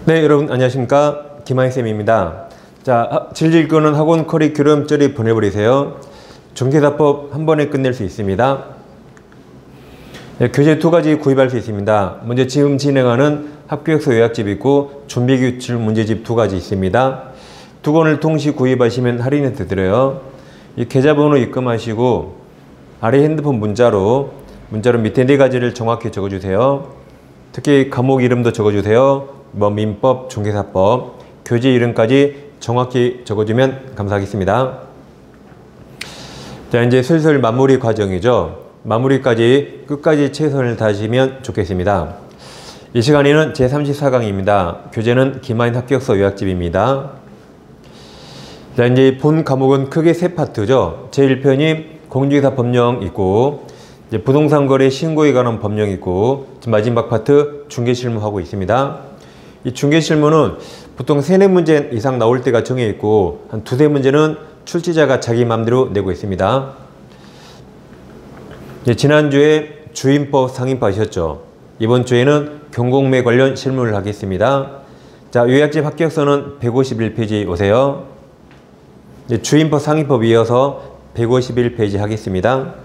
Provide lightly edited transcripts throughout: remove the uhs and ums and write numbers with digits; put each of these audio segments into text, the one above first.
네, 여러분 안녕하십니까? 김하희쌤입니다. 자, 질질 끄는 학원 커리큘럼 저리 보내버리세요. 중개사법 한 번에 끝낼 수 있습니다. 네, 교재 두 가지 구입할 수 있습니다. 먼저 지금 진행하는 학교역서 요약집 있고 준비기출 문제집 두 가지 있습니다. 두 권을 동시 구입하시면 할인해서 드려요. 이 계좌번호 입금하시고 아래 핸드폰 문자로 밑에 네 가지를 정확히 적어주세요. 특히 과목 이름도 적어주세요. 뭐 민법, 중개사법, 교재 이름까지 정확히 적어주면 감사하겠습니다. 자, 이제 슬슬 마무리 과정이죠. 마무리까지 끝까지 최선을 다하시면 좋겠습니다. 이 시간에는 제34강입니다. 교재는 김하인 학교역서 요약집입니다. 자, 이제 본 과목은 크게 세 파트죠. 제1편이 공인중개사 법령 있고, 이제 부동산 거래 신고에 관한 법령 있고, 마지막 파트 중개실무 하고 있습니다. 이 중개실무는 보통 3-4문제 이상 나올 때가 정해 있고, 한 2-3문제는 출제자가 자기 마음대로 내고 있습니다. 지난주에 주임법 상임법 하셨죠. 이번 주에는 경공매 관련 실무를 하겠습니다. 자, 요약집 합격서는 151페이지 오세요. 주임법 상임법 이어서 151페이지 하겠습니다.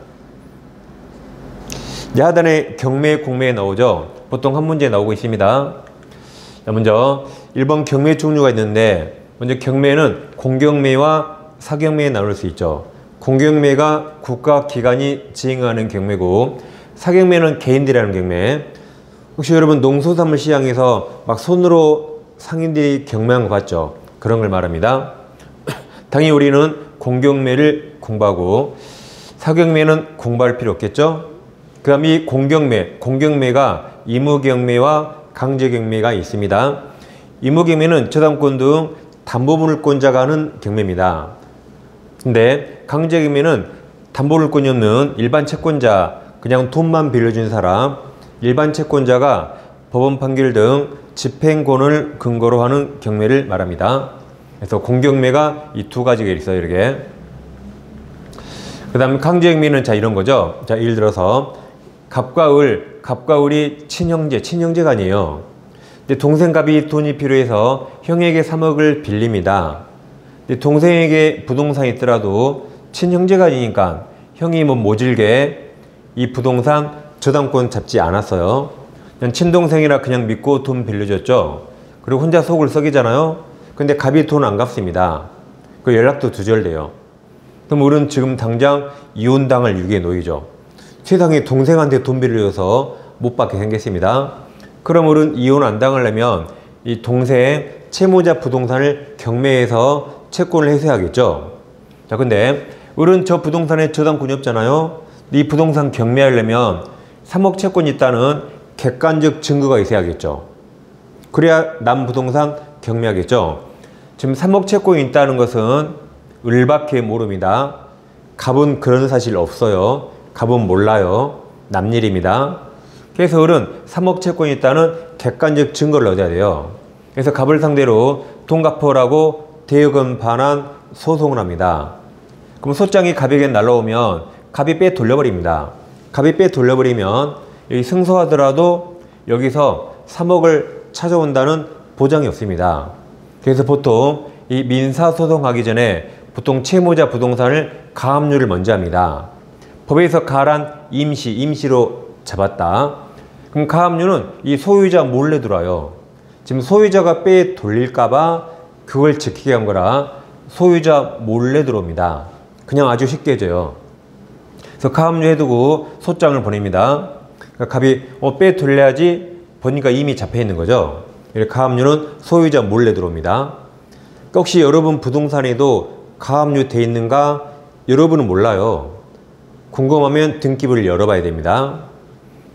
하단에 경매, 공매 나오죠. 보통 한 문제 나오고 있습니다. 자, 먼저 1번 경매 종류가 있는데, 먼저 경매는 공경매와 사경매에 나눌 수 있죠. 공경매가 국가기관이 지행하는 경매고, 사경매는 개인들이 하는 경매. 혹시 여러분 농수산물 시장에서 막 손으로 상인들이 경매한 거 봤죠? 그런 걸 말합니다. 당연히 우리는 공경매를 공부하고, 사경매는 공부할 필요 없겠죠? 그 다음 이 공경매가 의무경매와 강제경매가 있습니다. 의무경매는 저당권 등 담보물권자가 하는 경매입니다. 근데 강제경매는 담보물권이 없는 일반 채권자, 그냥 돈만 빌려준 사람, 일반 채권자가 법원 판결 등 집행권을 근거로 하는 경매를 말합니다. 그래서 공경매가 이 두 가지가 있어요, 이렇게. 그 다음 강제경매는 자, 이런 거죠. 자, 예를 들어서 갑과 을이 친형제가 아니에요. 근데 동생갑이 돈이 필요해서 형에게 3억을 빌립니다. 근데 동생에게 부동산이 있더라도 친형제가 아니니까 형이 뭐 모질게 이 부동산 저당권 잡지 않았어요. 그냥 친동생이라 그냥 믿고 돈 빌려줬죠. 그리고 혼자 속을 썩이잖아요. 근데 갑이 돈 안 갚습니다. 그 연락도 두절돼요. 그럼 우리는 지금 당장 이혼당할 위기에 놓이죠. 세상에 동생한테 돈 빌려줘서 못 받게 생겼습니다. 그럼 우리는 이혼 안 당하려면 이 동생 채무자 부동산을 경매해서 채권을 해소해야겠죠. 자, 근데 우리는 저 부동산에 저당권이 없잖아요. 이 부동산 경매하려면 3억 채권이 있다는 객관적 증거가 있어야겠죠. 그래야 남 부동산 경매하겠죠. 지금 3억 채권이 있다는 것은 을밖에 모릅니다. 갑은 그런 사실 없어요. 갑은 몰라요. 남일입니다. 그래서 을은 3억 채권이 있다는 객관적 증거를 얻어야 돼요. 그래서 갑을 상대로 돈 갚으라고 대여금 반환 소송을 합니다. 그럼 소장이 갑에게 날라오면 갑이 빼 돌려버립니다. 갑이 빼 돌려버리면 여기 승소하더라도 여기서 3억을 찾아온다는 보장이 없습니다. 그래서 보통 이 민사소송하기 전에 보통 채무자 부동산을 가압류를 먼저 합니다. 법에서 가란 임시로 잡았다. 그럼 가압류는 이 소유자 몰래 들어와요. 지금 소유자가 빼 돌릴까봐 그걸 지키게 한 거라 소유자 몰래 들어옵니다. 그냥 아주 쉽게 해줘요. 그래서 가압류 해두고 소장을 보냅니다. 그러니까 갑이 빼 돌려야지 보니까 이미 잡혀 있는 거죠. 이렇게 가압류는 소유자 몰래 들어옵니다. 그러니까 혹시 여러분 부동산에도 가압류 돼 있는가 여러분은 몰라요. 궁금하면 등기부를 열어봐야 됩니다.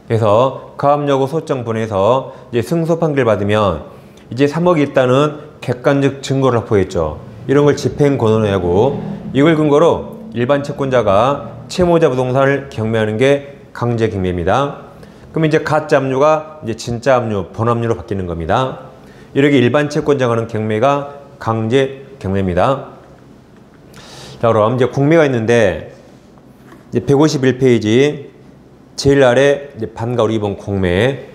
그래서 가압류하고 소장 보내서 이제 승소 판결 받으면 이제 3억이 있다는 객관적 증거를 확보했죠. 이런 걸 집행 권한하고 이걸 근거로 일반 채권자가 채무자 부동산을 경매하는 게 강제 경매입니다. 그럼 이제 가짜 압류가 이제 진짜 압류, 본압류로 바뀌는 겁니다. 이렇게 일반 채권자가 하는 경매가 강제 경매입니다. 자, 그럼 이제 공매가 있는데 이제 151페이지 제일 아래 이제 반가 우리 2번 공매.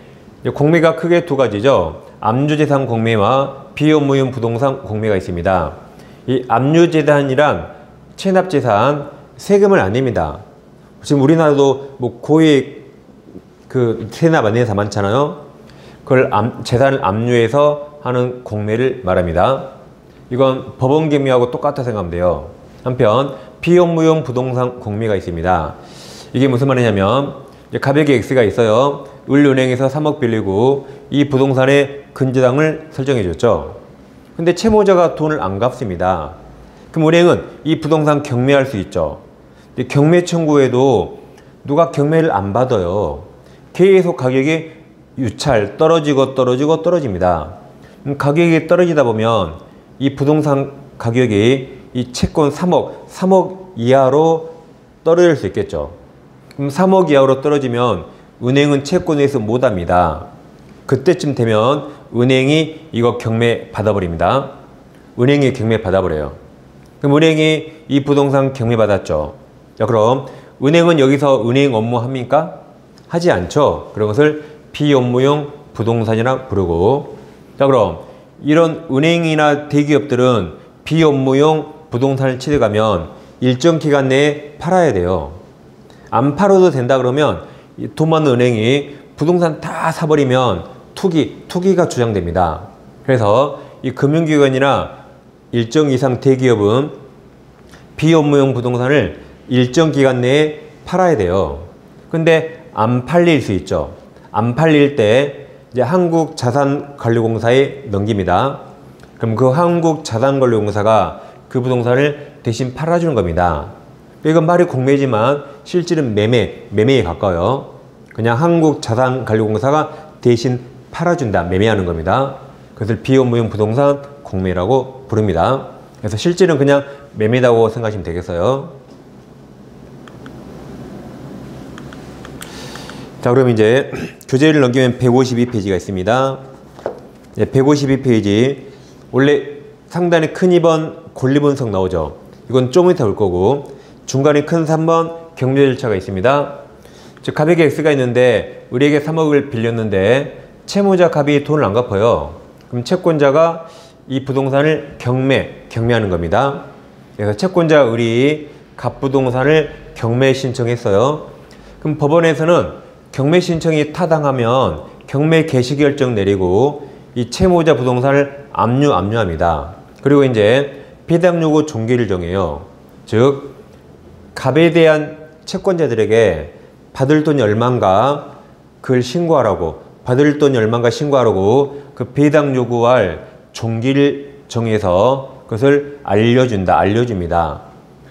공매가 크게 두 가지죠. 압류재산 공매와 비업무용 부동산 공매가 있습니다. 이 압류재산이란 체납재산 세금을 안 냅니다. 지금 우리나라도 뭐 고액 그 세납 안 내는 사 많잖아요. 그걸 재산을 압류해서 하는 공매를 말합니다. 이건 법원 경매하고 똑같다 생각하면 돼요. 한편 비업무용 부동산 공매가 있습니다. 이게 무슨 말이냐면 가백의 X가 있어요. 을은행에서 3억 빌리고 이 부동산의 근저당을 설정해 줬죠. 근데 채무자가 돈을 안 갚습니다. 그럼 은행은 이 부동산 경매할 수 있죠. 경매 청구에도 누가 경매를 안 받아요. 계속 가격이 유찰 떨어집니다. 가격이 떨어지다 보면 이 부동산 가격이 이 채권 3억 이하로 떨어질 수 있겠죠. 그럼 3억 이하로 떨어지면 은행은 채권에서 못합니다. 그때쯤 되면 은행이 이거 경매 받아버립니다. 은행이 경매 받아버려요. 그럼 은행이 이 부동산 경매 받았죠. 자, 그럼 은행은 여기서 은행 업무 합니까? 하지 않죠. 그런 것을 비업무용 부동산이라 부르고, 자, 그럼 이런 은행이나 대기업들은 비업무용 부동산을 취득하면 일정 기간 내에 팔아야 돼요. 안 팔아도 된다 그러면 돈 많은 은행이 부동산 다 사버리면 투기가 주장됩니다. 그래서 이 금융기관이나 일정 이상 대기업은 비업무용 부동산을 일정 기간 내에 팔아야 돼요. 근데 안 팔릴 수 있죠. 안 팔릴 때 이제 한국자산관리공사에 넘깁니다. 그럼 그 한국자산관리공사가 그 부동산을 대신 팔아주는 겁니다. 이건 말이 공매지만 실질은 매매에 가까워요. 그냥 한국자산관리공사가 대신 팔아준다, 매매하는 겁니다. 그것을 비업무용 부동산 공매라고 부릅니다. 그래서 실질은 그냥 매매다고 생각하시면 되겠어요. 자, 그럼 이제 교재를 넘기면 152페이지가 있습니다. 152페이지 원래 상단에 큰 2번 권리분석 나오죠. 이건 좀 이따 올 거고, 중간에 큰 3번 경매 절차가 있습니다. 즉 갑에게 X가 있는데 우리에게 3억을 빌렸는데 채무자 갑이 돈을 안 갚아요. 그럼 채권자가 이 부동산을 경매하는 겁니다. 그래서 채권자 을이 갑 부동산을 경매 신청했어요. 그럼 법원에서는 경매 신청이 타당하면 경매 개시 결정 내리고 이 채무자 부동산을 압류합니다. 그리고 이제 배당 요구 종기를 정해요. 즉 갑에 대한 채권자들에게 받을 돈이 얼마인가 그걸 신고하라고, 받을 돈이 얼마인가 신고하라고 그 배당 요구할 종기를 정해서 그것을 알려줍니다.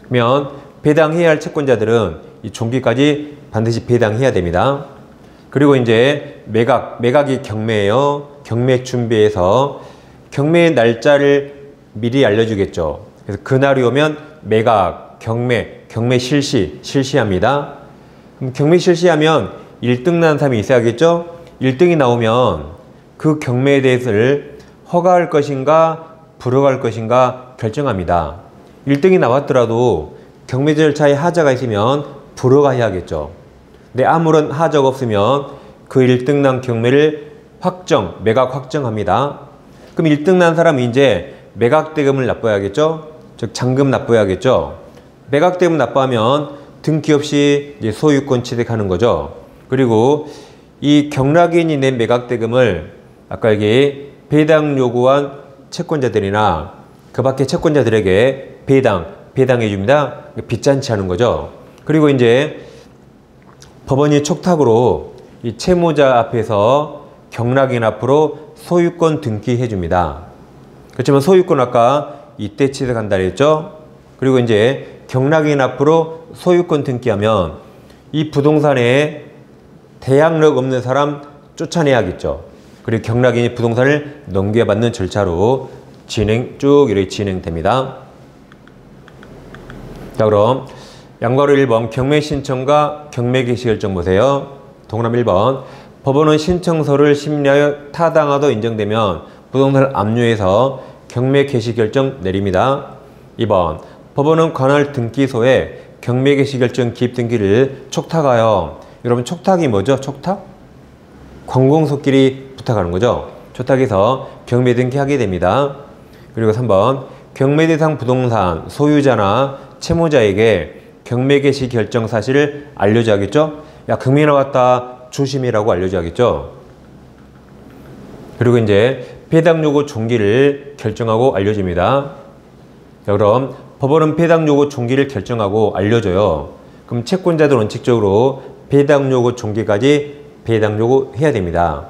그러면 배당해야 할 채권자들은 이 종기까지 반드시 배당해야 됩니다. 그리고 이제 매각이 경매예요. 경매 준비해서 경매 날짜를 미리 알려주겠죠. 그래서 그날이 오면 매각, 경매 실시합니다. 그럼 경매 실시하면 1등 난 사람이 있어야겠죠? 1등이 나오면 그 경매에 대해서를 허가할 것인가 불허할 것인가 결정합니다. 1등이 나왔더라도 경매 절차에 하자가 있으면 불허가 해야겠죠. 근데 아무런 하자가 없으면 그 1등 난 경매를 매각 확정합니다. 그럼 1등 난 사람이 이제 매각대금을 납부해야겠죠? 즉 잔금 납부해야겠죠? 매각대금 납부하면 등기 없이 이제 소유권 취득하는 거죠. 그리고 이 경락인이 낸 매각대금을 아까 여기 배당 요구한 채권자들이나 그 밖의 채권자들에게 배당해 줍니다. 빚잔치 하는 거죠. 그리고 이제 법원이 촉탁으로 이 채무자 앞에서 경락인 앞으로 소유권 등기해 줍니다. 그렇지만 소유권 아까 이때 취득한다 그랬죠. 그리고 이제 경락인 앞으로 소유권 등기하면 이 부동산에 대항력 없는 사람 쫓아내야겠죠. 그리고 경락인이 부동산을 넘겨받는 절차로 쭉 이렇게 진행됩니다. 자, 그럼 양괄호 1번 경매 신청과 경매 개시 결정 보세요. 동그라미 1번 법원은 신청서를 심리하여 타당하도 인정되면 부동산을 압류해서 경매 개시 결정 내립니다. 2번 법원은 관할 등기소에 경매 개시 결정 기입 등기를 촉탁하여, 여러분 촉탁이 뭐죠? 촉탁? 관공서끼리 부탁하는 거죠. 초탁해서 경매 등기하게 됩니다. 그리고 3번 경매 대상 부동산 소유자나 채무자에게 경매 개시 결정 사실을 알려줘야겠죠? 야, 경매 나왔다 조심해라고 알려줘야겠죠? 그리고 이제 배당 요구 종기를 결정하고 알려줍니다. 자, 그럼 법원은 배당 요구 종기를 결정하고 알려줘요. 그럼 채권자들 원칙적으로 배당 요구 종기까지 배당 요구해야 됩니다.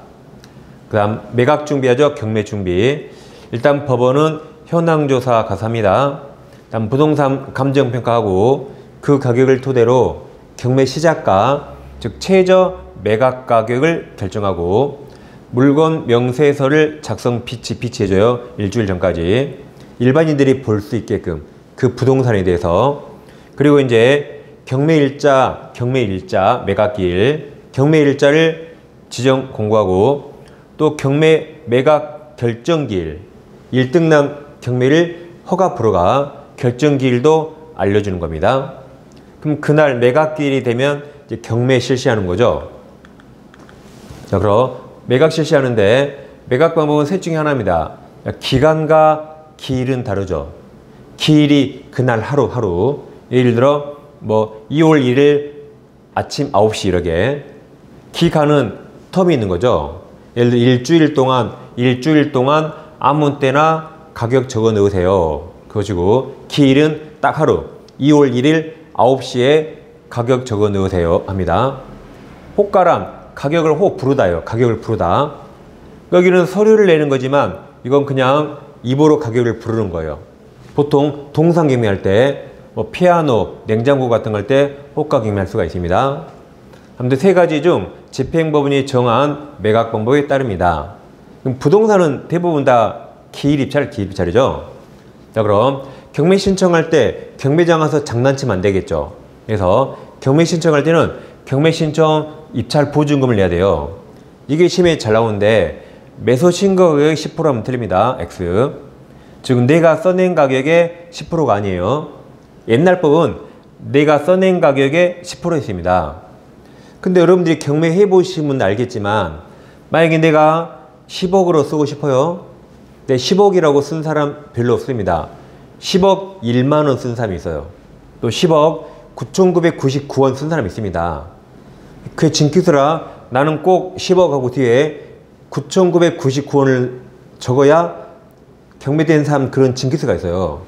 그 다음 매각 준비하죠. 경매 준비. 일단 법원은 현황 조사 가서합니다. 다음 부동산 감정 평가하고 그 가격을 토대로 경매 시작가 즉 최저 매각 가격을 결정하고 물건 명세서를 작성 비치해줘요. 일주일 전까지 일반인들이 볼 수 있게끔 그 부동산에 대해서. 그리고 이제 경매일자, 매각기일, 경매일자를 지정 공고하고 또 경매 매각 결정기일, 1등남 경매를 허가 프로가 결정기일도 알려주는 겁니다. 그럼 그날 매각기일이 되면 이제 경매 실시하는 거죠. 자, 그럼 매각 실시하는데 매각 방법은 셋 중에 하나입니다. 기간과 기일은 다르죠. 기일이 그날 하루. 예를 들어 뭐 2월 1일 아침 9시 이렇게. 기간은 텀이 있는 거죠. 예를 들어 일주일 동안 아무 때나 가격 적어 넣으세요. 그것이고 기일은 딱 하루 2월 1일 9시에 가격 적어 넣으세요 합니다. 호가란 가격을 부르다요. 가격을 부르다. 여기는 서류를 내는 거지만 이건 그냥 입으로 가격을 부르는 거예요. 보통 동상 경매할 때 뭐 피아노, 냉장고 같은 거 할 때 호가 경매할 수가 있습니다. 아무튼 세 가지 중 집행법원이 정한 매각 방법에 따릅니다. 그럼 부동산은 대부분 다 기일 입찰이죠. 자, 그럼 경매 신청할 때 경매장 가서 장난치면 안 되겠죠. 그래서 경매 신청할 때는 경매 신청 입찰 보증금을 내야 돼요. 이게 시험에 잘 나오는데 매수 신고 가격이 10%하면 틀립니다. X. 즉 내가 써낸 가격의 10%가 아니에요. 옛날 법은 내가 써낸 가격의 10%였습니다. 근데 여러분들이 경매 해보시면 알겠지만 만약에 내가 10억으로 쓰고 싶어요. 근데 10억이라고 쓴 사람 별로 없습니다. 10억 1만원 쓴 사람이 있어요. 또 10억 9,999원 쓴 사람이 있습니다. 그게 징크스라 나는 꼭 10억 하고 뒤에 9,999원을 적어야 경매된 사람 그런 징크스가 있어요.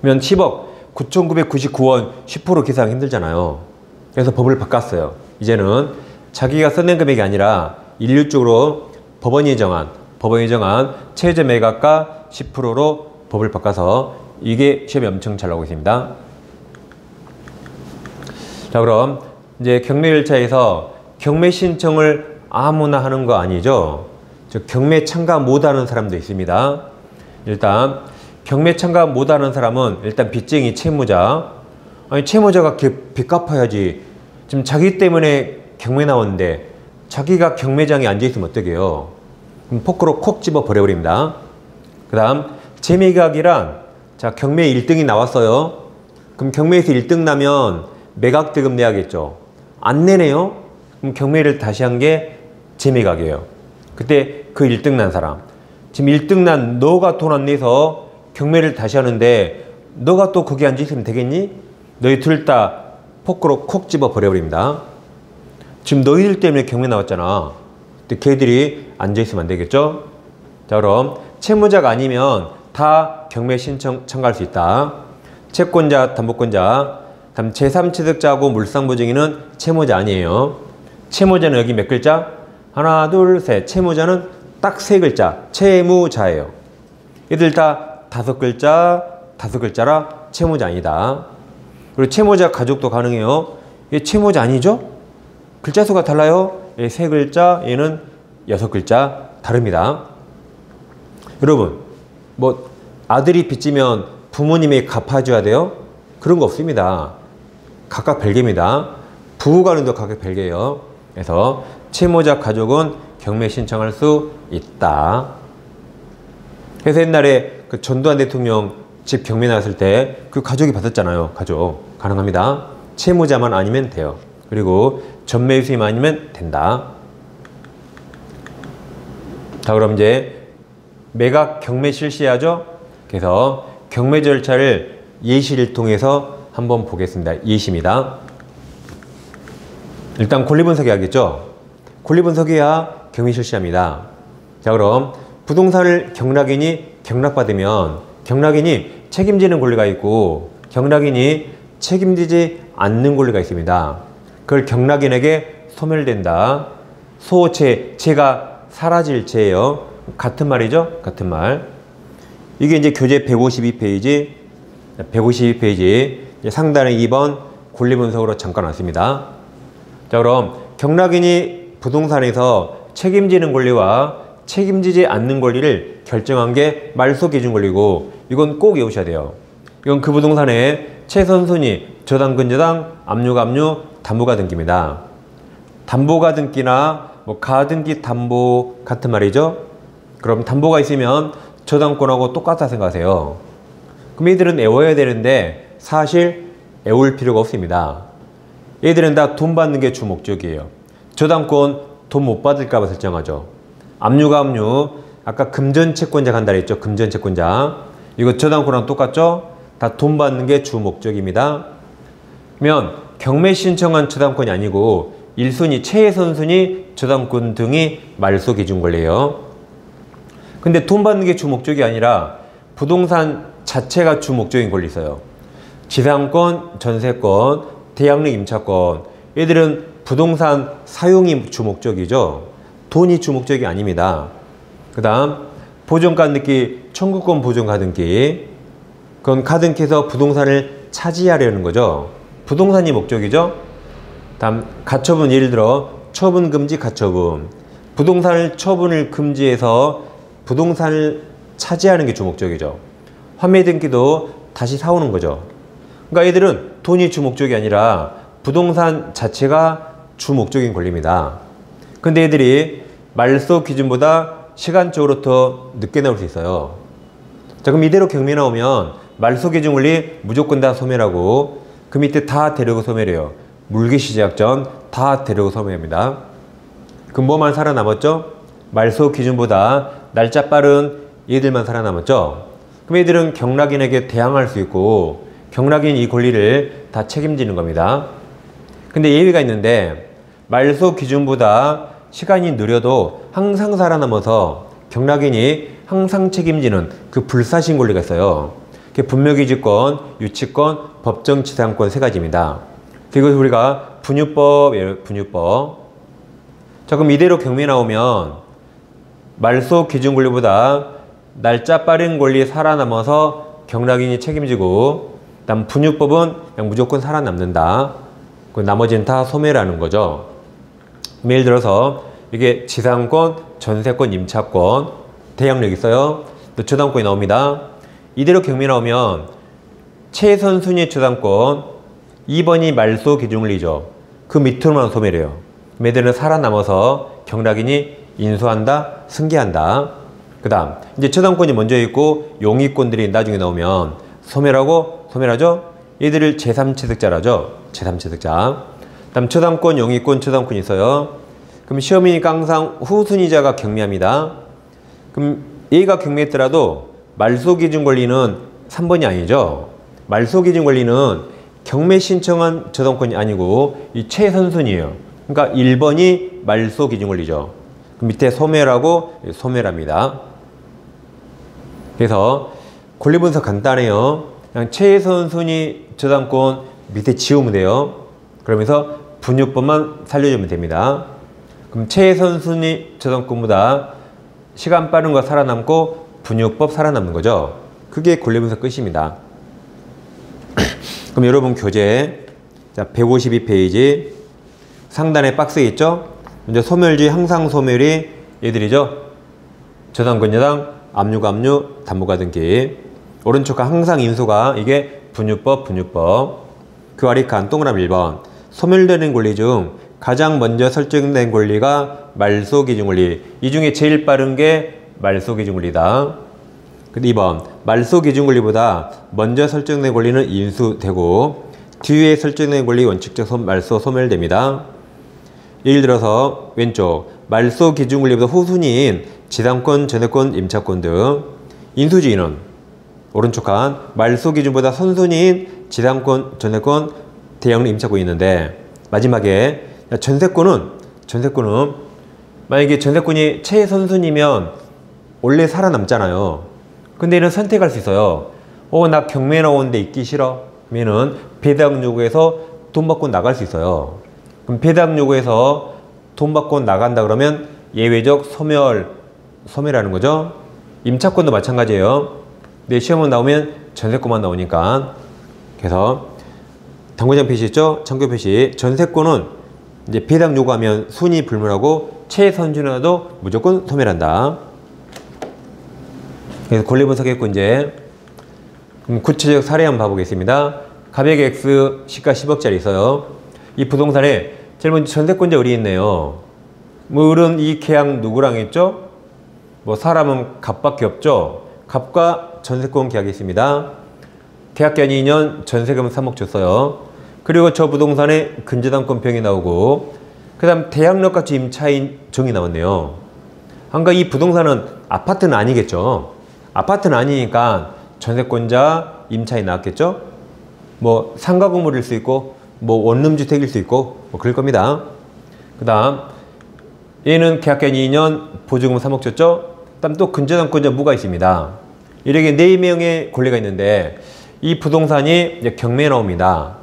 그러면 10억 9,999원 10% 계산하기 힘들잖아요. 그래서 법을 바꿨어요. 이제는 자기가 써낸 금액이 아니라 일률적으로 법원이 정한 최저 매각가 10%로 법을 바꿔서 이게 시험에 엄청 잘 나오고 있습니다. 자, 그럼 이제 경매일차에서 경매 신청을 아무나 하는 거 아니죠. 즉 경매 참가 못하는 사람도 있습니다. 일단 경매 참가 못하는 사람은 일단 빚쟁이 채무자. 아니 채무자가 빚 갚아야지. 지금 자기 때문에 경매 나오는데 자기가 경매장에 앉아있으면 어떡해요. 그럼 포크로 콕 집어 버려버립니다. 그 다음 재매각이란 자 경매 1등이 나왔어요. 그럼 경매에서 1등 나면 매각대금 내야겠죠. 안 내네요. 그럼 경매를 다시 한 게 재매각이에요. 그때 그 1등 난 사람. 지금 1등 난 너가 돈 안 내서 경매를 다시 하는데 너가 또 거기 앉아있으면 되겠니? 너희 둘 다 포크로 콕 집어 버려버립니다. 지금 너희들 때문에 경매 나왔잖아. 근데 걔들이 앉아있으면 안 되겠죠? 자, 그럼 채무자가 아니면 다 경매 신청 참가할 수 있다. 채권자, 담보권자, 다음 제3취득자하고 물상보증인은 채무자 아니에요. 채무자는 여기 몇 글자? 하나, 둘, 셋. 채무자는 딱 세 글자. 채무자예요. 얘들 다 5글자라 채무자 아니다. 그리고 채무자 가족도 가능해요. 얘 채무자 아니죠? 글자 수가 달라요. 얘 3글자, 얘는 6글자 다릅니다. 여러분, 뭐 아들이 빚지면 부모님이 갚아줘야 돼요? 그런 거 없습니다. 각각 별개입니다. 부부간도 각각 별개예요. 그래서 채무자 가족은 경매 신청할 수 있다. 그래서 옛날에 그 전두환 대통령 집 경매 나왔을 때 그 가족이 받았잖아요. 가족 가능합니다. 채무자만 아니면 돼요. 그리고 전매수임 아니면 된다. 자, 그럼 이제 매각 경매 실시하죠. 그래서 경매 절차를 예시를 통해서 한번 보겠습니다. 예시입니다. 일단 권리분석 해야겠죠. 권리분석해야 경매 실시합니다. 자, 그럼 부동산을 경락인이 경락받으면 경락인이 책임지는 권리가 있고 경락인이 책임지지 않는 권리가 있습니다. 그걸 경락인에게 소멸된다. 소채, 채가 사라질 채예요. 같은 말이죠? 같은 말. 이게 이제 교재 152페이지, 152페이지 상단에 2번 권리분석으로 잠깐 왔습니다. 자, 그럼 경락인이 부동산에서 책임지는 권리와 책임지지 않는 권리를 결정한 게 말소기준 권리고, 이건 꼭 외우셔야 돼요. 이건 그 부동산의 최선순위, 저당근저당, 압류가압류, 담보가등기입니다. 담보가등기나 뭐 가등기 담보 같은 말이죠. 그럼 담보가 있으면 저당권하고 똑같다 생각하세요. 그럼 얘들은 애워야 되는데 사실 애울 필요가 없습니다. 얘들은 다 돈 받는 게 주 목적이에요. 저당권 돈 못 받을까 봐 설정하죠. 압류가압류, 아까 금전채권자 간다 했죠. 금전채권자. 이거 저당권랑 똑같죠? 다 돈 받는 게 주 목적입니다. 그러면 경매 신청한 저당권이 아니고 1순위, 최선순위 저당권 등이 말소 기준 권리예요. 근데 돈 받는 게 주 목적이 아니라 부동산 자체가 주 목적인 권리 있어요. 지상권, 전세권, 대양력 임차권. 얘들은 부동산 사용이 주 목적이죠. 돈이 주 목적이 아닙니다. 그 다음 보존가등기, 청구권 보존가등기. 그건 가등기에서 부동산을 차지하려는 거죠. 부동산이 목적이죠. 다음 가처분, 예를 들어 처분금지 가처분. 부동산을 처분을 금지해서 부동산을 차지하는 게 주 목적이죠. 환매등기도 다시 사오는 거죠. 그러니까 얘들은 돈이 주 목적이 아니라 부동산 자체가 주 목적인 권리입니다. 근데 얘들이 말소 기준보다 시간적으로 더 늦게 나올 수 있어요. 자, 그럼 이대로 경매 나오면 말소 기준 권리 무조건 다 소멸하고 그 밑에 다 데리고 소멸해요. 물기시 제약전 다 데리고 소멸합니다. 그럼 뭐만 살아남았죠? 말소 기준보다 날짜 빠른 얘들만 살아남았죠? 그럼 얘들은 경락인에게 대항할 수 있고 경락인 이 권리를 다 책임지는 겁니다. 근데 예외가 있는데 말소 기준보다 시간이 느려도 항상 살아남아서 경락인이 항상 책임지는 그 불사신 권리가 있어요. 그게 분묘기지권, 유치권, 법정치상권 세 가지입니다. 그리고 우리가 분유법, 분유법. 자, 그럼 이대로 경매 나오면 말소 기준 권리보다 날짜 빠른 권리 살아남아서 경락인이 책임지고, 다음 분유법은 그냥 무조건 살아남는다. 나머지는 다 소멸하는 거죠. 예를 들어서 이게 지상권, 전세권, 임차권, 대양력 있어요. 또 저당권이 나옵니다. 이대로 경매 나오면 최선순위 저당권 2번이 말소 기준권리죠. 그 밑으로만 소멸해요. 얘들은 살아남아서 경락인이 인수한다, 승계한다. 그 다음 이제 저당권이 먼저 있고 용의권들이 나중에 나오면 소멸하고 소멸하죠. 얘들을 제3취득자라죠. 제3취득자. 다음 저당권, 용의권, 저당권이 있어요. 그럼 시험이니까 항상 후순위자가 경매합니다. 그럼 얘가 경매했더라도 말소기준 권리는 3번이 아니죠. 말소기준 권리는 경매 신청한 저당권이 아니고 이 최선순위예요. 그러니까 1번이 말소기준 권리죠. 그 밑에 소멸하고 소멸합니다. 그래서 권리분석 간단해요. 그냥 최선순위 저당권 밑에 지우면 돼요. 그러면서 분유법만 살려주면 됩니다. 그럼 최선순위 저당권보다 시간 빠른 거 살아남고 분유법 살아남는 거죠. 그게 권리분석 끝입니다. 그럼 여러분 교재 자 152페이지 상단에 박스에 있죠. 먼저 소멸주의 항상 소멸이 얘들이죠. 저당권 여당, 압류가압류, 담보가등기. 오른쪽과 항상 인수가 이게 분유법, 분유법. 그 아래 칸 동그라미 1번. 소멸되는 권리 중 가장 먼저 설정된 권리가 말소기준 권리. 이 중에 제일 빠른 게 말소기준 권리다. 근데 2번. 말소기준 권리보다 먼저 설정된 권리는 인수되고 뒤에 설정된 권리 원칙적 말소 소멸됩니다. 예를 들어서 왼쪽 말소기준 권리보다 후순위인 지상권, 전세권, 임차권 등 인수지인은 오른쪽 칸 말소 기준보다 선순위인 지상권, 전세권, 대형로 임차권이 있는데 마지막에 전세권은 만약에 전세권이 최선순위면 원래 살아남잖아요. 근데 얘는 선택할 수 있어요. 나 경매 나오는데 있기 싫어. 그러면은 배당 요구해서 돈 받고 나갈 수 있어요. 그럼 배당 요구해서 돈 받고 나간다 그러면 예외적 소멸하는 거죠. 임차권도 마찬가지예요. 내 시험은 나오면 전세권만 나오니까. 그래서 당구장 표시 있죠? 참고 표시. 전세권은 이제 배당 요구하면 순위 불문하고 최선순위라도 무조건 소멸한다. 그래서 권리분석했고 이제 그럼 구체적 사례 한번 봐보겠습니다. 가격 X 시가 10억짜리 있어요. 이 부동산에 제일 먼저 전세권자 을이 있네요. 뭐 을은 이 계약 누구랑 했죠? 뭐 사람은 갑밖에 없죠. 갑과 전세권 계약이 있습니다. 계약기간이 2년, 전세금 3억 줬어요. 그리고 저 부동산에 근저당권 병이 나오고 그 다음 대항력가치 임차인 정이 나왔네요. 그러니까 이 부동산은 아파트는 아니겠죠. 아파트는 아니니까 전세권자 임차인 나왔겠죠. 뭐 상가 건물일 수 있고 뭐 원룸주택일 수 있고 뭐 그럴 겁니다. 그 다음 얘는 계약기간이 2년, 보증금 3억 줬죠. 그 다음 또 근저당권자 무가 있습니다. 이렇게 4명의 권리가 있는데 이 부동산이 이제 경매에 나옵니다.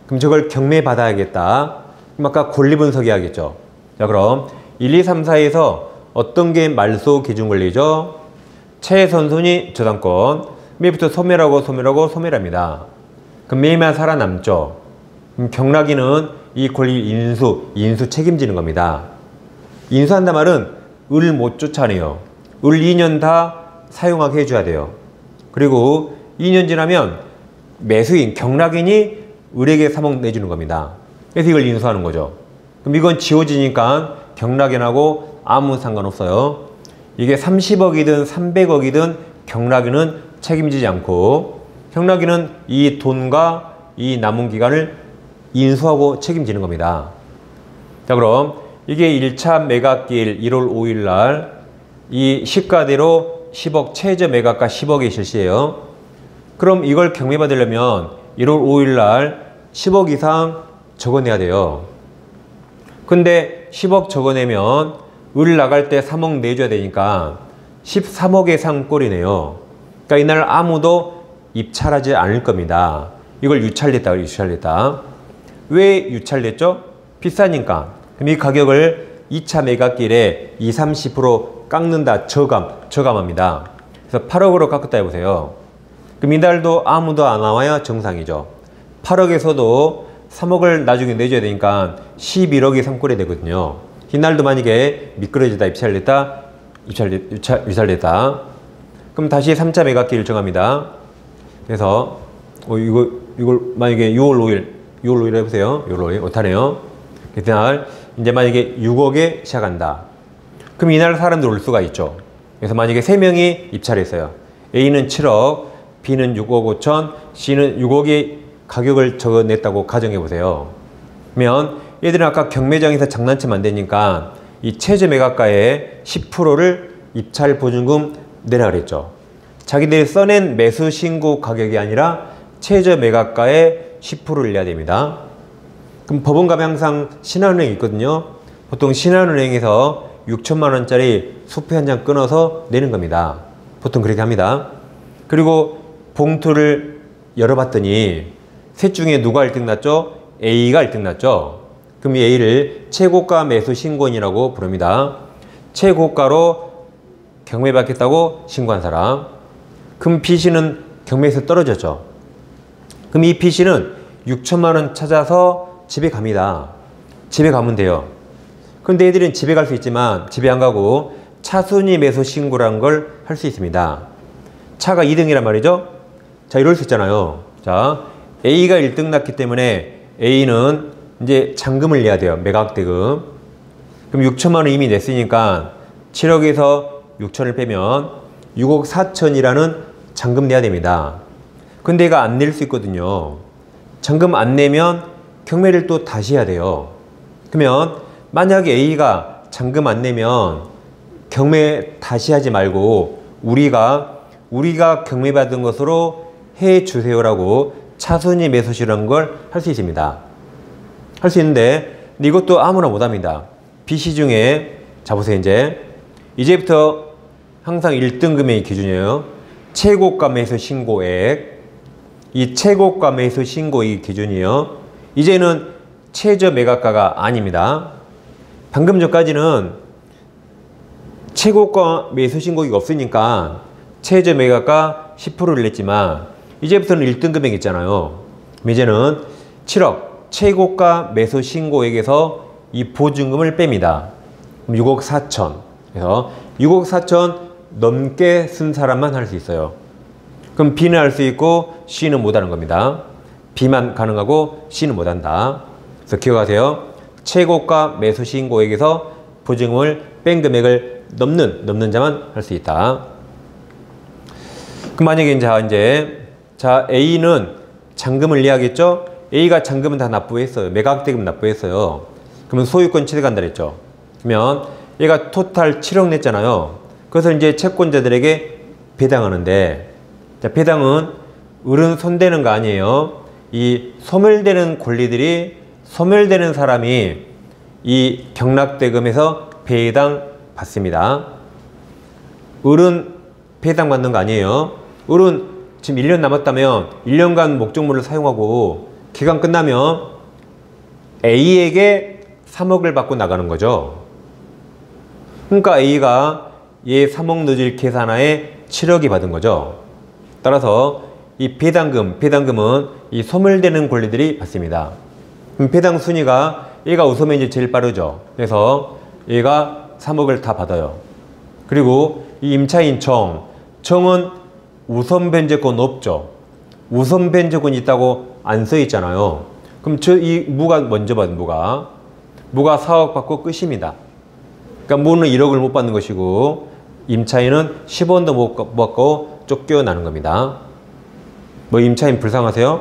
그럼 저걸 경매 받아야겠다. 그럼 아까 권리 분석해야겠죠. 자, 그럼 1, 2, 3, 4에서 어떤 게 말소 기준 권리죠? 최선순위 저당권. 매부터 소멸합니다. 그럼 매만 살아남죠. 그럼 경락인은 이 권리 인수 책임지는 겁니다. 인수한단 말은 을 못 쫓아내요. 을 2년 다 사용하게 해줘야 돼요. 그리고 2년 지나면 매수인, 경락인이 을에게 3억 내주는 겁니다. 그래서 이걸 인수하는 거죠. 그럼 이건 지워지니까 경락인하고 아무 상관없어요. 이게 30억이든 300억이든 경락인은 책임지지 않고 경락인은 이 돈과 이 남은 기간을 인수하고 책임지는 겁니다. 자, 그럼 이게 1차 매각기일 1월 5일 날 이 시가대로 10억 최저 매각가 10억이 실시해요. 그럼 이걸 경매 받으려면 1월 5일 날 10억 이상 적어내야 돼요. 근데 10억 적어내면 을 나갈 때 3억 내줘야 되니까 13억의 상꼴이네요. 그러니까 이날 아무도 입찰하지 않을 겁니다. 이걸 유찰됐다. 왜 유찰됐죠? 비싸니까. 그럼 이 가격을 2차 매각길에 20, 30% 깎는다. 저감합니다. 그래서 8억으로 깎았다 해보세요. 그럼 이날도 아무도 안 나와야 정상이죠. 8억에서도 3억을 나중에 내줘야 되니까 11억이 상꼴이 되거든요. 이날도 만약에 미끄러지다, 유찰됐다. 그럼 다시 3차 매각기를 정합니다. 그래서 이걸 만약에 6월 5일 해보세요. 6월 5일 오타네요. 그날 이제 만약에 6억에 시작한다. 그럼 이날 사람들 올 수가 있죠. 그래서 만약에 3명이 입찰했어요. A는 7억, B는 6억 5천, C는 6억의 가격을 적어냈다고 가정해보세요. 그러면 얘들은 아까 경매장에서 장난치면 안 되니까 이 최저 매각가의 10%를 입찰 보증금 내라 그랬죠. 자기들이 써낸 매수 신고 가격이 아니라 최저 매각가의 10%를 내야 됩니다. 그럼 법원 가면 항상 신한은행이 있거든요. 보통 신한은행에서 6천만 원짜리 수표 한 장 끊어서 내는 겁니다. 보통 그렇게 합니다. 그리고 봉투를 열어봤더니 셋 중에 누가 1등 났죠? A가 1등 났죠. 그럼 이 A를 최고가 매수 신고인이라고 부릅니다. 최고가로 경매받겠다고 신고한 사람. 그럼 B씨는 경매에서 떨어졌죠. 그럼 이 B씨는 6천만 원 찾아서 집에 갑니다. 집에 가면 돼요. 그런데 애들은 집에 갈 수 있지만 집에 안 가고 차순위 매수 신고라는 걸 할 수 있습니다. 차가 2등이란 말이죠. 자, 이럴 수 있잖아요. 자, A가 1등 났기 때문에 A는 이제 잔금을 내야 돼요. 매각대금. 그럼 6천만 원 이미 냈으니까 7억에서 6천을 빼면 6억 4천이라는 잔금 내야 됩니다. 근데 얘가 안 낼 수 있거든요. 잔금 안 내면 경매를 또 다시 해야 돼요. 그러면 만약에 A가 잔금 안 내면 경매 다시 하지 말고 우리가 경매받은 것으로 해 주세요라고 차순위 매수시라는 걸 할 수 있습니다. 할 수 있는데 이것도 아무나 못합니다. 비시중에 자 보세요. 이제부터 항상 1등 금액이 기준이에요. 최고가 매수 신고액. 이 최고가 매수 신고액이 기준이에요. 이제는 최저 매각가가 아닙니다. 방금 전까지는 최고가 매수 신고액이 없으니까 최저 매각가 10%를 냈지만 이제부터는 1등 금액 있잖아요. 이제는 7억 최고가 매수 신고액에서 이 보증금을 뺍니다. 6억 4천. 그래서 6억 4천 넘게 쓴 사람만 할 수 있어요. 그럼 B는 할 수 있고 C는 못하는 겁니다. B만 가능하고 C는 못한다. 그래서 기억하세요. 최고가 매수 신고액에서 보증금을 뺀 금액을 넘는 자만 할 수 있다. 그럼 만약에 자 A는 잔금을 이야기했죠. A가 잔금은 다 납부했어요. 매각대금 납부했어요. 그러면 소유권 취득한다 그랬죠. 그러면 얘가 토탈 7억 냈잖아요. 그래서 이제 채권자들에게 배당하는데, 자, 배당은 을은 손대는 거 아니에요. 이 소멸되는 권리들이 소멸되는 사람이 이 경락대금에서 배당 받습니다. 을은 배당 받는 거 아니에요. 을은 지금 1년 남았다면 1년간 목적물을 사용하고 기간 끝나면 A에게 3억을 받고 나가는 거죠. 그러니까 A가 얘 3억 늦을 계산하에 7억이 받은 거죠. 따라서 이 배당금은 이 소멸되는 권리들이 받습니다. 그럼 배당 순위가 얘가 우선면 이제 제일 빠르죠. 그래서 얘가 3억을 다 받아요. 그리고 이 임차인 청은 우선 변제권 없죠. 우선 변제권 있다고 안 써 있잖아요. 그럼 이 무가 먼저 받은 무가 4억 받고 끝입니다. 그러니까 무는 1억을 못 받는 것이고 임차인은 10원도 못 받고 쫓겨나는 겁니다. 뭐 임차인 불쌍하세요?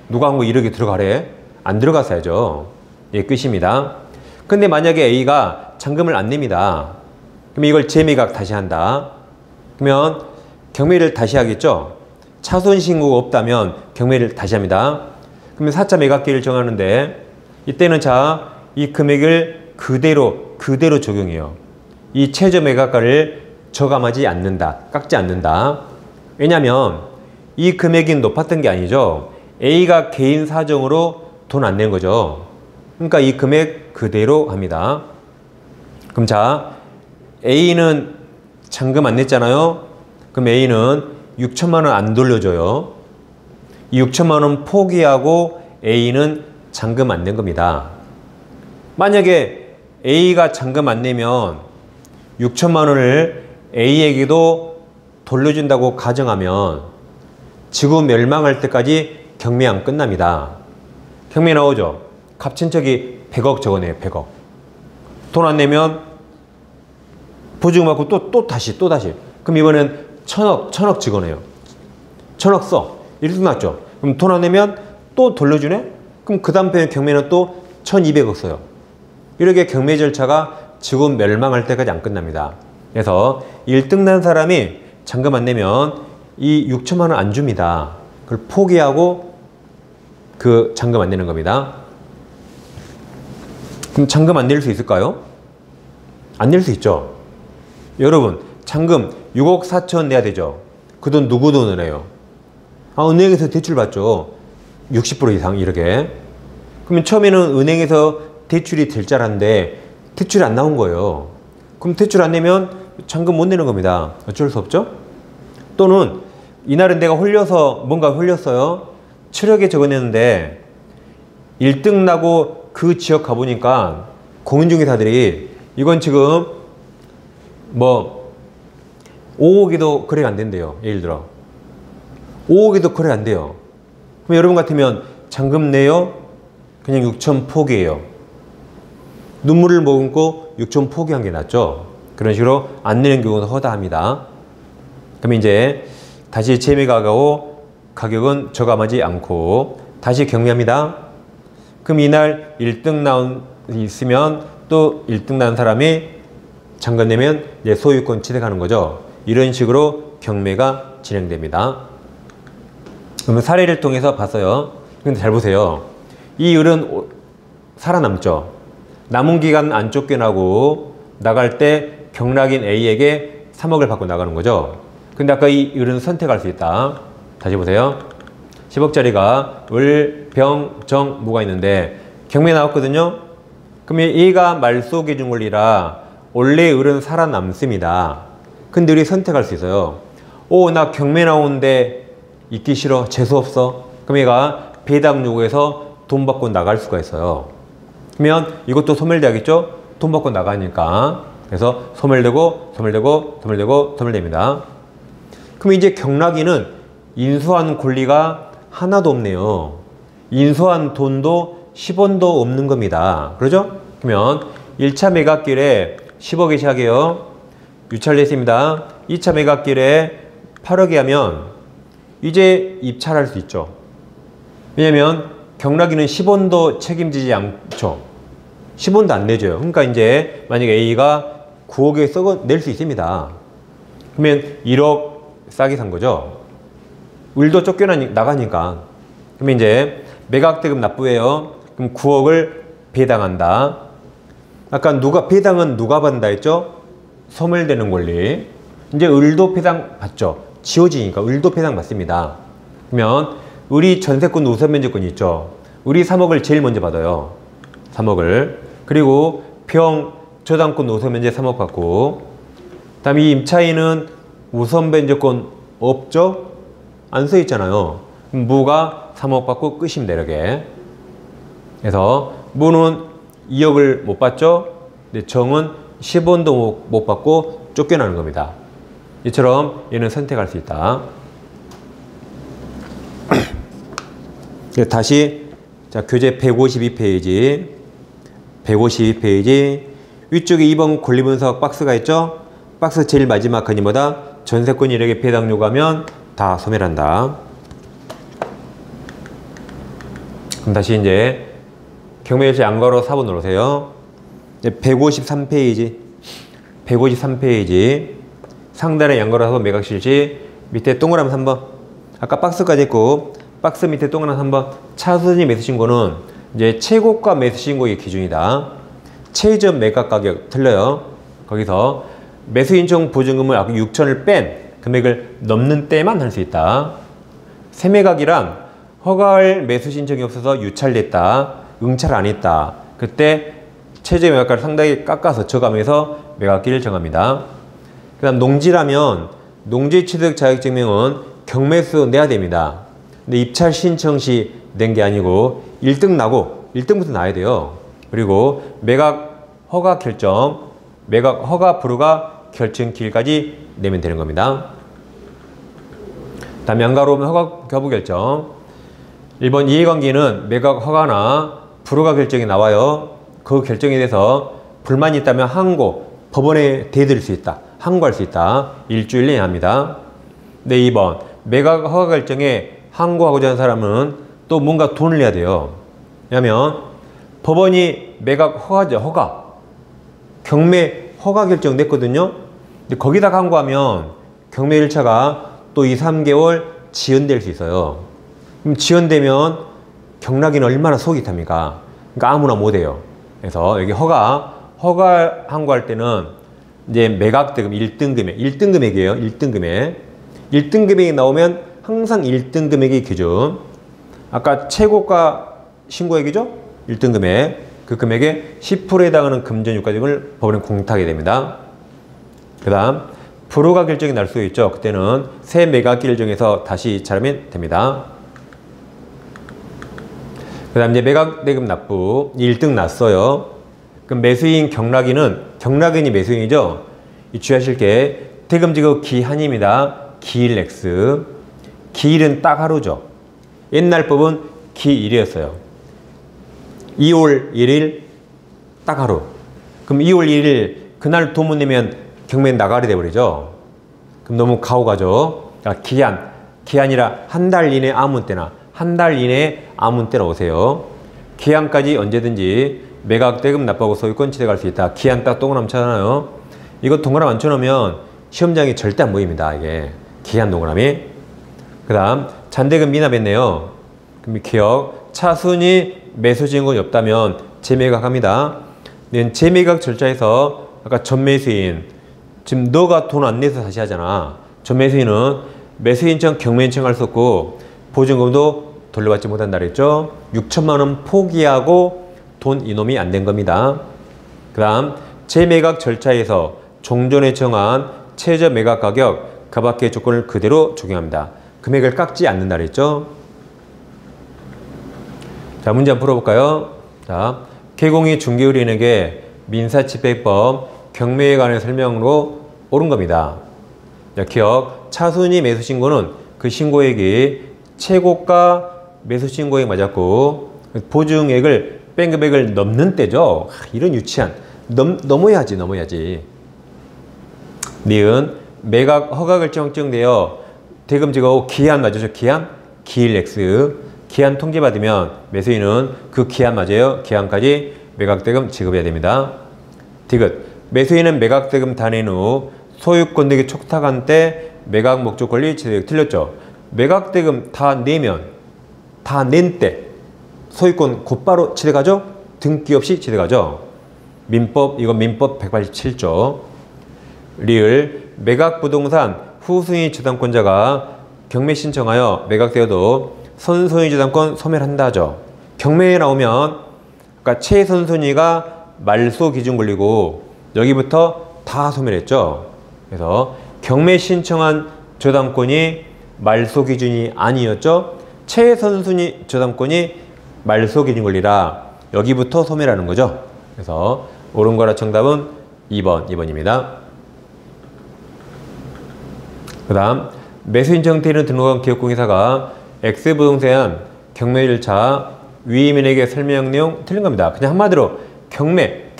누가 한 거 1억이 들어가래? 안 들어갔어야죠. 예, 끝입니다. 근데 만약에 A가 잔금을 안 냅니다. 그럼 이걸 재매각 다시 한다. 그러면 경매를 다시 하겠죠? 차손 신고가 없다면 경매를 다시 합니다. 그러면 4차 매각기를 정하는데 이때는 자, 이 금액을 그대로 적용해요. 이 최저 매각가를 저감하지 않는다. 깎지 않는다. 왜냐하면 이 금액이 높았던 게 아니죠. A가 개인 사정으로 돈 안 낸 거죠. 그러니까 이 금액 그대로 합니다. 그럼 자, A는 잔금 안 냈잖아요. 그럼 A는 6천만 원 안 돌려줘요. 이 6천만 원 포기하고 A는 잔금 안 낸 겁니다. 만약에 A가 잔금 안 내면 6천만 원을 A에게도 돌려준다고 가정하면 지구 멸망할 때까지 경매 안 끝납니다. 경매 나오죠. 값친 척이 100억 적어내요. 100억. 돈 안 내면 보증금 받고 또 다시. 그럼 이번엔 1000억 적어내요. 1000억 써. 1등 났죠. 그럼 돈 안 내면 또 돌려주네? 그럼 그 다음 경매는 또 1200억 써요. 이렇게 경매 절차가 지구 멸망할 때까지 안 끝납니다. 그래서 1등 난 사람이 잔금 안 내면 이 6천만 원 안 줍니다. 그걸 포기하고 그 잔금 안 내는 겁니다. 그럼 잔금 안 낼 수 있을까요? 안 낼 수 있죠. 여러분, 잔금 6억 4천 내야 되죠. 그 돈 누구 돈을 해요? 은행에서 대출 받죠. 60% 이상 이렇게. 그러면 처음에는 은행에서 대출이 될 줄 알았는데 대출이 안 나온 거예요. 그럼 대출 안 내면 잔금 못 내는 겁니다. 어쩔 수 없죠. 또는 이날은 내가 뭔가 홀렸어요. 7억에 적어냈는데 1등 나고 그 지역 가보니까 공인중개사들이 이건 지금 뭐 5억에도 거래가 안 된대요. 예를 들어 5억에도 거래 안 돼요. 그럼 여러분 같으면 잔금 내요? 그냥 6천 포기해요. 눈물을 머금고 6천 포기한 게 낫죠. 그런 식으로 안 내는 경우도 허다합니다. 그럼 이제 다시 재매각하고 가격은 저감하지 않고 다시 경매합니다. 그럼 이날 1등 나온 있으면 또 1등 난 사람이 잔금 내면 이제 소유권 취득하는 거죠. 이런 식으로 경매가 진행됩니다. 그러면 사례를 통해서 봤어요. 근데 잘 보세요. 이 을은 살아남죠. 남은 기간 안 쫓겨나고 나갈 때 경락인 A에게 3억을 받고 나가는 거죠. 근데 아까 이 을은 선택할 수 있다. 다시 보세요. 10억짜리가 을, 병, 정, 무가 있는데 경매 나왔거든요. 그러면 A가 말소해 준 권리라 원래 을은 살아남습니다. 근데 을이 선택할 수 있어요. 오, 나 경매 나오는데 있기 싫어. 재수없어. 그럼 얘가 배당 요구해서 돈 받고 나갈 수가 있어요. 그러면 이것도 소멸돼야겠죠? 돈 받고 나가니까. 그래서 소멸되고 소멸되고 소멸되고 소멸됩니다. 그럼 이제 경락인은 인수한 권리가 하나도 없네요. 인수한 돈도 10원도 없는 겁니다. 그러죠? 그러면 1차 매각길에 10억에 시작해요. 유찰됐습니다. 2차 매각길에 8억에 하면 이제 입찰할 수 있죠. 왜냐면 경락인은 10원도 책임지지 않죠. 10원도 안 내줘요. 그러니까 이제 만약에 A가 9억에 썩어 낼 수 있습니다. 그러면 1억 싸게 산 거죠. 을도 쫓겨나가니까. 그러면 이제 매각대금 납부해요. 그럼 9억을 배당한다. 아까 배당은 누가 받는다 했죠? 소멸되는 권리. 이제 을도 배당 받죠. 지워지니까 을도 배당 받습니다. 그러면 을이 전세권 우선 면제권이 있죠. 을이 3억을 제일 먼저 받아요. 3억을. 그리고 병 저당권 우선 면제 3억 받고, 다음에 이 임차인은 우선 면제권 없죠? 안 써 있잖아요. 무가 3억 받고 끝입니다. 이렇게. 그래서 무는 2억을 못 받죠? 근데 정은 10원도 못 받고 쫓겨나는 겁니다. 이처럼 얘는 선택할 수 있다. 다시 자 교재 152페이지 152페이지 위쪽에 2번 권리분석 박스가 있죠? 박스 제일 마지막 칸이 뭐다? 전세권 일액에 배당 요구하면 다 소멸한다. 그럼 다시 이제 경매일지 양가로 4번으로 오세요. 153페이지 153페이지 상단에 양가로 4번 매각실지 밑에 동그라미 3번 아까 박스까지 있고 박스 밑에 동그라미 3번 차순위 매수신고는 이제 최고가 매수신고의 기준이다. 최저 매각 가격 틀려요. 거기서 매수인정 보증금을 아까 6천을 뺀 금액을 넘는 때만 할 수 있다. 세매각이랑 허가할 매수 신청이 없어서 유찰됐다. 응찰 안 했다. 그때 최저 매각가를 상당히 깎아서 저감해서 매각기를 정합니다. 그 다음 농지라면 농지 취득 자격증명은 경매수 내야 됩니다. 근데 입찰 신청 시 낸 게 아니고 1등 나고 1등부터 나야 돼요. 그리고 매각 허가 결정, 매각 허가 불허가 결정기일까지 내면 되는 겁니다. 다음 양가로 오면 허가 거부 결정. 1번 이해관계는 매각 허가나 불허가 결정이 나와요. 그 결정에 대해서 불만이 있다면 항고, 법원에 대드릴 수 있다. 항고할 수 있다. 일주일 내에 합니다. 네, 2번 매각 허가 결정에 항고하고자 하는 사람은 또 뭔가 돈을 내야 돼요. 왜냐하면 법원이 매각 허가죠. 허가. 경매 허가 결정 냈거든요. 근데 거기다가 항고하면 경매 1차가 또 2, 3개월 지연될 수 있어요. 그럼 지연되면 경락인은 얼마나 속이 탑니까? 그러니까 아무나 못해요. 그래서 여기 허가 항고할 때는 이제 매각대금 1등 금액, 1등 금액이에요. 1등 금액. 1등 금액이 나오면 항상 1등 금액이 기준. 아까 최고가 신고액이죠? 1등 금액. 그 금액의 10%에 해당하는 금전유가증을 법원에 공탁하게 됩니다. 그 다음 불허가 결정이 날 수 있죠. 그때는 새 매각기를 정해서 다시 잘하면 됩니다. 그 다음 이제 매각대금 납부 1등 났어요. 그럼 매수인 경락인이 매수인이죠. 이 주의하실 게 대금 지급 기한입니다. 기일 X. 기일은 딱 하루죠. 옛날 법은 기일이었어요. 2월 1일 딱 하루. 그럼 2월 1일 그날 돈 못 내면 경매 나가리 돼버리죠. 그럼 너무 가오가죠. 기한이라 한 달 이내 아무 때나 한 달 이내에 아무 때나 오세요. 기한까지 언제든지 매각대금 납부하고 소유권 취득할 수 있다. 기한 딱 동그라미 쳐잖아요. 이거 동그라미 안 쳐놓으면 시험장에 절대 안 보입니다. 이게 기한 동그라미. 그 다음 잔대금 미납했네요. 그럼 기억 차순위 매수진권이 없다면 재매각합니다. 재매각 절차에서 아까 전매수인 지금 너가 돈 안 내서 다시 하잖아. 전매수인은 매수인청 경매인청 할 수 없고 보증금도 돌려받지 못한다 그랬죠. 6천만 원 포기하고 돈 이놈이 안 된 겁니다. 그 다음 재매각 절차에서 종전에 정한 최저 매각 가격 그 밖의 조건을 그대로 적용합니다. 금액을 깎지 않는다 그랬죠. 자, 문제 한번 풀어볼까요? 자, 개공이 중개의뢰인에게 민사집행법 경매에 관한 설명으로 옳은 겁니다. 자, 기억 차순위 매수 신고는 그 신고액이 최고가 매수 신고액 맞았고 보증액을 뺀 금액을 넘는 때죠. 이런 유치한 넘어야지. 니은 매각 허가 결정 정되어 대금 지급 기한 맞죠? 기일 X 기한 통지받으면 매수인은 그 기한 맞아요. 기한까지 매각대금 지급해야 됩니다. 디귿 매수인은 매각대금 다 낸 후 소유권 등이 촉탁한 때 매각 목적 권리 취득 틀렸죠. 매각대금 다 내면 다 낸 때 소유권 곧바로 취득하죠. 등기 없이 취득하죠. 이건 민법 187조. 리을 매각부동산 후순위 저당권자가 경매 신청하여 매각되어도 선순위 저당권 소멸한다죠. 경매에 나오면 그러니까 최선순위가 말소 기준 권리고 여기부터 다 소멸했죠. 그래서 경매 신청한 저당권이 말소 기준이 아니었죠. 최선순위 저당권이 말소 기준 권리라 여기부터 소멸하는 거죠. 그래서 옳은 거라 정답은 2번입니다. 그 다음 매수인 정태인을 등록한 기업공인사가 X부동산 경매 절차 위임인에게 설명 내용 틀린 겁니다. 그냥 한마디로 경매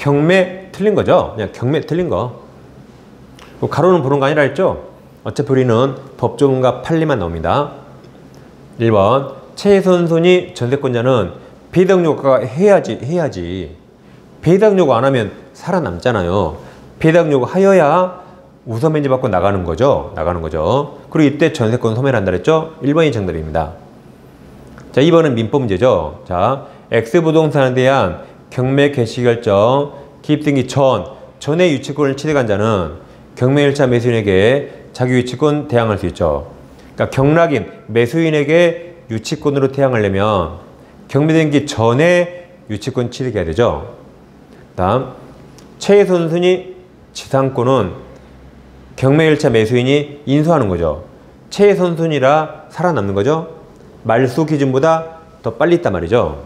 틀린 거죠. 그냥 경매 틀린 거. 가로는 보는 거 아니라 했죠. 어차피 우리는 법조문과 판례만 나옵니다. 1번 최선순위 전세권자는 배당 요구가 해야지. 배당 요구 안 하면 살아남잖아요. 배당 요구 하여야 우선 면제 받고 나가는 거죠. 그리고 이때 전세권 소멸한다 그랬죠. 1번이 정답입니다. 자, 2번은 민법 문제죠. 자, X부동산에 대한 경매 개시 결정 기입 등기 전에 유치권을 취득한 자는 경매 1차 매수인에게 자기 유치권 대항할 수 있죠. 그러니까 경락인 매수인에게 유치권으로 대항하려면 경매 등기 전에 유치권 취득해야 되죠. 다음 최선순위 지상권은 경매 1차 매수인이 인수하는 거죠. 최선순위라 살아남는 거죠. 말소 기준보다 더 빨리 있단 말이죠.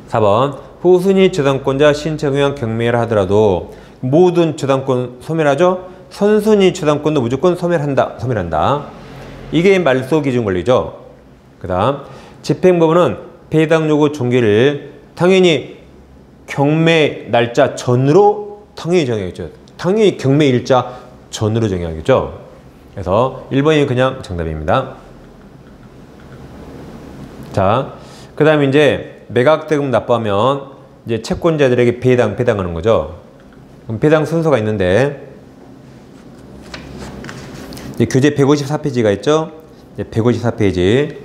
4번 후순위 저당권자 신청형 경매를 하더라도 모든 저당권 소멸하죠. 선순위 저당권도 무조건 소멸한다. 이게 말소 기준 권리죠. 그 다음 집행법원은 배당 요구 종결을 당연히 경매 날짜 전으로 당연히 정해야겠죠. 당연히 경매 일자 전으로 정해야겠죠. 그래서 1번이 그냥 정답입니다. 자, 그 다음에 이제 매각대금 납부하면 이제 채권자들에게 배당하는 거죠. 그럼 배당 순서가 있는데 이제 교재 154페이지가 있죠. 이제 154페이지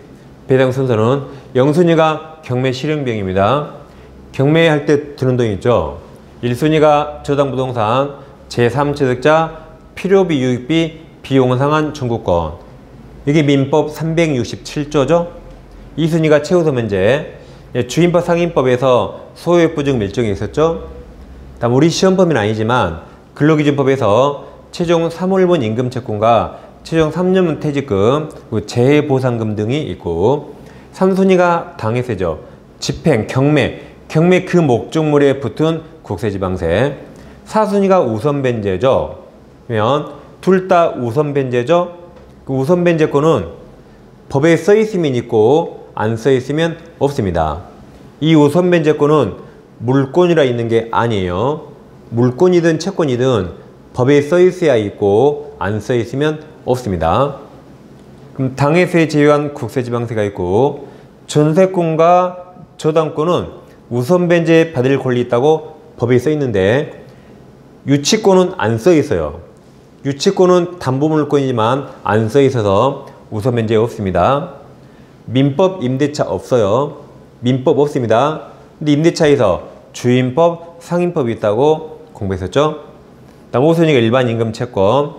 배당 순서는 영순위가 경매 실행비용입니다. 경매할 때 드는 돈이 있죠. 1순위가 저당부동산 제3취득자 필요비 유익비 비용 상한 청구권. 이게 민법 367조죠. 2순위가 최우선 면제. 주임법 상임법에서 소유부증 밀정이 있었죠. 다음 우리 시험법은 아니지만 근로기준법에서 최종 3월분 임금채권과 최종 3년분 퇴직금, 재해보상금 등이 있고 3순위가 당해세죠. 집행, 경매 그 목적물에 붙은 국세지방세. 4순위가 우선변제죠. 그러면 둘 다 우선변제죠. 그 우선변제권은 법에 써있으면 있고 안 써있으면 없습니다. 이 우선변제권은 물권이라 있는 게 아니에요. 물권이든 채권이든 법에 써있어야 있고 안 써있으면 없습니다. 그럼 당해세 제외한 국세지방세가 있고 전세권과 저당권은 우선변제 받을 권리 있다고 법에 써있는데 유치권은 안 써 있어요. 유치권은 담보물권이지만 안 써 있어서 우선 면제 없습니다. 민법 임대차 없어요. 민법 없습니다. 근데 임대차에서 주임법, 상임법이 있다고 공부했었죠. 다음 5순위가 일반 임금 채권,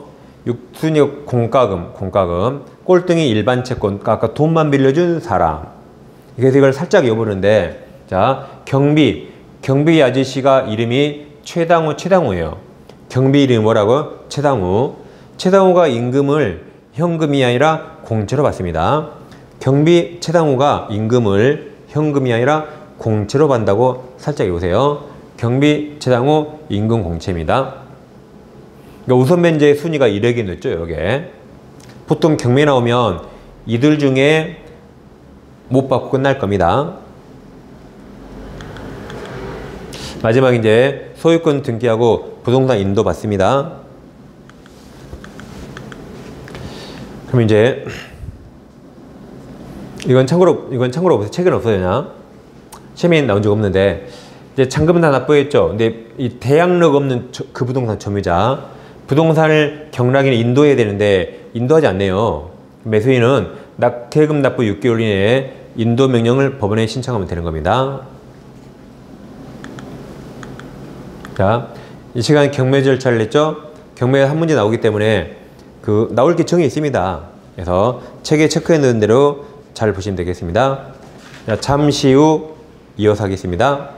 6순위가 공과금, 꼴등이 일반 채권, 아까 돈만 빌려준 사람. 그래서 이걸 살짝 여보는데, 자, 경비 아저씨가 이름이 최당우예요. 경비 이름이 뭐라고? 최당우가 임금을 현금이 아니라 공채로 받습니다. 경비 최당우가 임금을 현금이 아니라 공채로 받는다고 살짝 여보세요. 경비 최당우 임금 공채입니다. 그러니까 우선 면제의 순위가 이러긴 됐죠, 이게. 보통 경매 나오면 이들 중에 못 받고 끝날 겁니다. 마지막 이제 소유권 등기하고 부동산 인도 받습니다. 그럼 이제 이건 참고로 없어요. 책은 없어요, 그냥. 시험에 나온 적 없는데 이제 잔금은 다 납부했죠. 근데 이 대항력 없는 그 부동산 점유자 부동산을 경락인에 인도해야 되는데 인도하지 않네요. 매수인은 세금 납부 6개월 이내에 인도 명령을 법원에 신청하면 되는 겁니다. 자, 이 시간 경매 절차를 냈죠. 경매가 한 문제 나오기 때문에 나올 게 정해 있습니다. 그래서 책에 체크해 놓은 대로 잘 보시면 되겠습니다. 자, 잠시 후 이어서 하겠습니다.